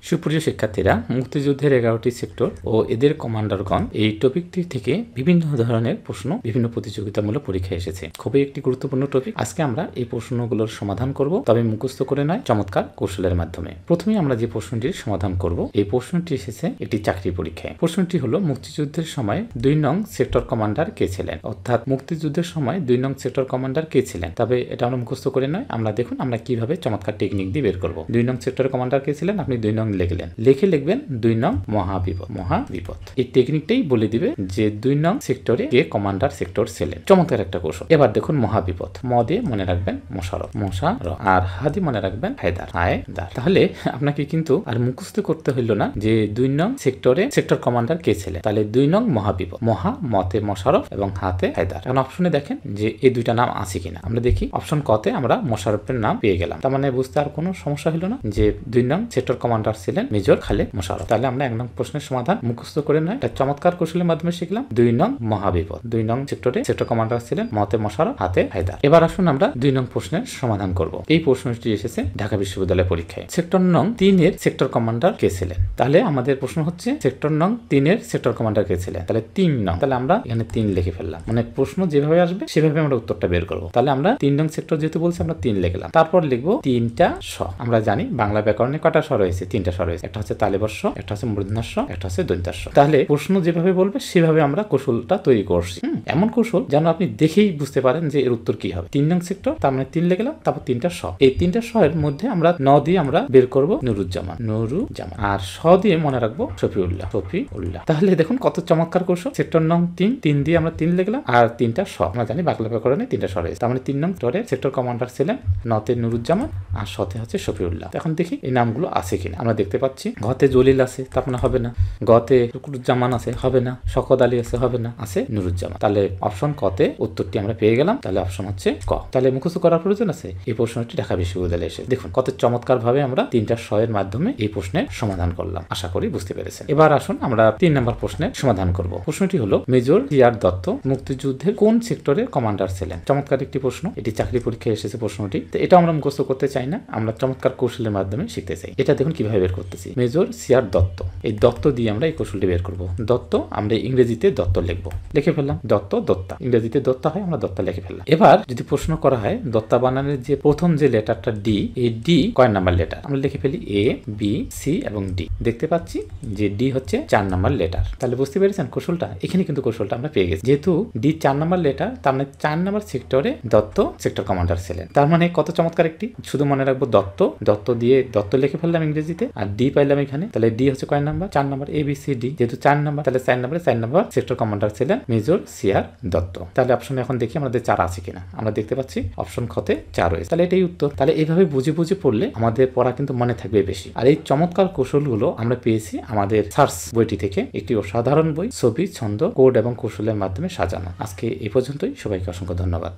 সুপ্রিয় শিক্ষার্থীরা, মুক্তিযুদ্ধের 11টি সেক্টর ও এদের কমান্ডারগণ এই টপিকটি থেকে বিভিন্ন ধরনের প্রশ্ন বিভিন্ন প্রতিযোগিতামূলক পরীক্ষায় এসেছে। খুবই একটি গুরুত্বপূর্ণ টপিক। আজকে আমরা এই প্রশ্নগুলোর সমাধান করব, তবে মুখস্থ করে নয়, চমৎকার কৌশলের মাধ্যমে। প্রথমে আমরা যে প্রশ্নটির সমাধান করব, এই প্রশ্নটি এসেছে একটি চাকরি পরীক্ষায়। প্রশ্নটি হলো, মুক্তিযুদ্ধের সময় 2 নং সেক্টর কমান্ডার কে ছিলেন? অর্থাৎ মুক্তিযুদ্ধের সময় 2 নং সেক্টর কমান্ডার কে ছিলেন? তবে এটা আমরা মুখস্থ করে নয়, আমরা দেখুন আমরা কিভাবে চমৎকার টেকনিক দিয়ে বের করব। 2 নং সেক্টর কমান্ডার কে ছিলেন? আপনি 2 নং লিখলেন, লিখে লিখবেন 2 নং মহাবিপদ। মহাবিপদ এই টেকনিকটাই বলে দিবে যে 2 নং সেক্টরে কে কমান্ডার সেক্টর ছিলেন। চমৎকার একটা কৌশল। এবার দেখুন মহাবিপদ, ম দিয়ে মনে রাখবেন মোশাররফ, মোশাররফ, আর হা দিয়ে মনে রাখবেন হায়দার, হায়দার। তাহলে আপনাকে কিন্তু আর মুখস্থ করতে হইল না যে 2 নং সেক্টরে সেক্টর কমান্ডার কে ছিলেন। তাহলে 2 নং মহাবিপদ, মহা মতে মোশাররফ এবং হাতে হায়দার। এখন অপশনে দেখেন যে এই দুইটা নাম আছে কিনা। আমরা দেখি অপশন কতে আমরা মোশাররফের নাম পেয়ে গেলাম। তার মানে বুঝতে আর কোনো সমস্যা হলো না যে 2 নং সেক্টর কমান্ডার ছিলেন মেজর খালেদ মোশাররফ। তাহলে আমরা 1 নং প্রশ্নের সমাধান মুখস্থ করে নয়, এটা চমৎকার কৌশলের মাধ্যমে শিখলাম। 2 নং মহাবিপদ, 2 নং সেক্টরে সেক্টর কমান্ডার ছিলেন মতে মোশাররফ, হাতে হায়দার। এবার আসুন আমরা 2 নং প্রশ্নের সমাধান করব। এই প্রশ্নটি এসেছে ঢাকা বিশ্ববিদ্যালয় পরীক্ষায়। সেক্টর নং 3 এর সেক্টর কমান্ডার কে ছিলেন? তাহলে আমাদের প্রশ্ন হচ্ছে সেক্টর নং 3 এর সেক্টর কমান্ডার কে ছিলেন? তাহলে 3 নং। তাহলে আমরা এখানে 3 লিখে ফেললাম, মানে প্রশ্ন যেভাবে আসবে সেভাবে আমরা উত্তরটা বের করব। তাহলে আমরা 3 নং সেক্টর যেহেতু বলছি, আমরা 3 লিখলাম। তারপর লিখবো 3টা স। আমরা জানি বাংলা ব্যাকরণে কয়টা স রয়েছে? 3টা স রয়েছে। একটা হচ্ছে তালিবস্য, একটা হচ্ছে মূর্ধন্য স, একটা হচ্ছে দন্ত্য স। তাহলে প্রশ্ন যেভাবে বলবে সেভাবে আমরা কৌশলটা তৈরি করছি। এমন কৌশল যেন আপনি দেখেই বুঝতে পারেন যে এর উত্তর কি হবে। 3 নং সেক্টর, তার মানে 3 লিখলাম, তারপর 3টা স। এই 3টা স এর মধ্যে আমরা ন দিয়ে আমরা বের করব নুরুজ্জামান, নুরুজ্জামান, আর স দিয়ে মনে রাখবো শফিউল্লাহ, শফিউল্লাহ। তাহলে দেখুন কত চমৎকার কৌশল। সেক্টর নং 3 দিয়ে আমরা 3 লিখলাম, আর 3টা স। আমরা জানি বাংলা ব্যাকরণে 3টা স রয়েছে। তার মানে 3 নং সেক্টরে সেক্টর কমান্ডার ছিলেন নতে নুরুজ্জামান, আর সতে হচ্ছে শফিউল্লাহ। এখন দেখি এই নামগুলো আছে কিনা। আমরা দেখতে পাচ্ছি ঘতে জলিল আছে, তার মানে হবে না। গতে রুকুরুজ্জামান আছে, হবে না। শকত আলী আছে, হবে না। আছে নুরুজ্জামান। তাহলে অপশন কতে উত্তরটি আমরা পেয়ে গেলাম। তাহলে অপশন হচ্ছে ক। তাহলে মুখস্থ করার প্রয়োজন আছে? এই প্রশ্নটি ঢাকা বিশ্ববিদ্যালয়ে এসে দেখুন কত চমৎকার ভাবে আমরা 3টা স এর মাধ্যমে এই প্রশ্নের সমাধান করলাম। আশা করি বুঝতে পেরেছেন। এবার আসুন আমরা 3 নম্বর প্রশ্নের সমাধান করব। প্রশ্নটি হলো, মেজর জি.আর. দত্ত মুক্তিযুদ্ধের কোন সেক্টরের কমান্ডার ছিলেন? চমৎকার একটি প্রশ্ন, এটি চাকরি পরীক্ষায় এসেছে প্রশ্নটি। তো এটা আমরা মুখস্থ করতে চাই না, আমরা চমৎকার কৌশলের মাধ্যমে শিখতে চাই। এটা দেখুন কিভাবে বের করতেছি। মেজর জি.আর. দত্ত, এই দত্ত দিয়ে আমরা এই কৌশলটি বের করব। দত্ত আমরা ইংরেজিতে দত্ত লিখবো, লিখে ফেললাম। দত্ত, দত্তা, ইংরেজিতে দত্তা হয়, আমরা দত্তা লিখে ফেললাম। এবার যদি প্রশ্ন করা হয় দত্তা বানানের যে প্রথম যে লেটারটা ডি, এই ডি কয় নাম্বার লেটার? আমরা লিখে ফেলি এ, বি, সি এবং ডি। দেখতে পাচ্ছি যে ডি হচ্ছে 4 নাম্বার লেটার। তাহলে বুঝতে পেরেছেন কৌশলটা? এখানে কিন্তু কৌশলটা আমরা পেয়ে গেছি। যেহেতু ডি 4 নাম্বার লেটার, তার মানে 4 নাম্বার সেক্টরে দত্ত সেক্টর কমান্ডার ছিলেন। তার মানে কত চমৎকার একটি, শুধু মনে রাখবো দত্ত, দত্ত দিয়ে দত্ত লিখে ফেললাম ইংরেজিতে, আর ডি পাইলাম এখানে। তাহলে ডি হচ্ছে কয় নাম্বার? 4 নাম্বার। এ, বি, সি, ডি যেহেতু 4 নাম্বার, তাহলে 4 নাম্বার সেক্টর কমান্ডার ছিলেন মেজর জি.আর. দত্ত। তাহলে অপশনে এখন দেখি আমাদের 4 আছে কিনা। আমরা দেখতে পাচ্ছি অপশন খতে 4 রয়েছে। তাহলে এটাই উত্তর। তাহলে এইভাবে বুঝে বুঝে পড়লে আমাদের পড়া কিন্তু মনে থাকবে বেশি। আর এই চমৎকার কৌশলগুলো আমরা পেয়েছি আমাদের সার্চ বইটি থেকে, একটি অসাধারণ বই, ছবি, ছন্দ, কোড এবং কৌশলের মাধ্যমে সাজানো। আজকে এই পর্যন্তই। সবাইকে অসংখ্য ধন্যবাদ।